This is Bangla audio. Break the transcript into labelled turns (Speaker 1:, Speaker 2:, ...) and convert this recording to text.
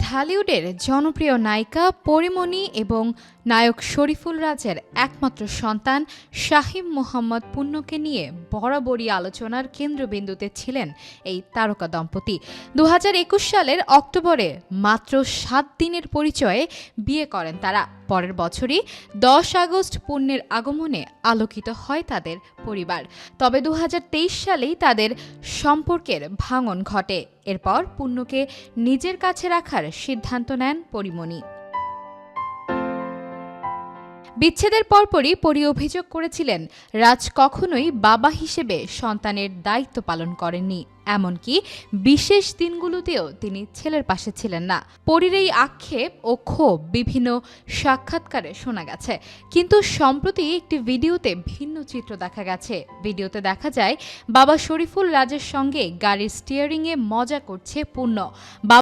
Speaker 1: ঢালিউডের জনপ্রিয় নায়িকা পরীমণি এবং নায়ক শরীফুল রাজের একমাত্র সন্তান শাহীম মোহাম্মদ পুন্যকে নিয়ে বরাবরই আলোচনার কেন্দ্রবিন্দুতে ছিলেন এই তারকা দম্পতি। ২০২১ সালের অক্টোবরে মাত্র ৭ দিনের পরিচয়ে বিয়ে করেন তারা। পরের বছরই ১০ আগস্ট পুণ্যের আগমনে আলোকিত হয় তাদের পরিবার। তবে ২০২৩ সালেই তাদের সম্পর্কের ভাঙন ঘটে। এরপর পুণ্যকে নিজের কাছে রাখার সিদ্ধান্ত নেন পরীমণি। বিচ্ছেদের পরপরই পরী অভিযোগ করেছিলেন, রাজ কখনোই বাবা হিসেবে সন্তানের দায়িত্ব পালন করেননি, এমনকি বিশেষ দিনগুলোতেও তিনি ছেলের পাশে ছিলেন না। পরীর এই আক্ষেপ ও ক্ষোভ বিভিন্ন সাক্ষাৎকারে শোনা গেছে, কিন্তু সম্প্রতি একটি ভিডিওতে ভিন্ন চিত্র দেখা গেছে। ভিডিওতে দেখা যায় বাবা শরীফুল রাজের সঙ্গে গাড়ির স্টিয়ারিংয়ে মজা করছে পুণ্য।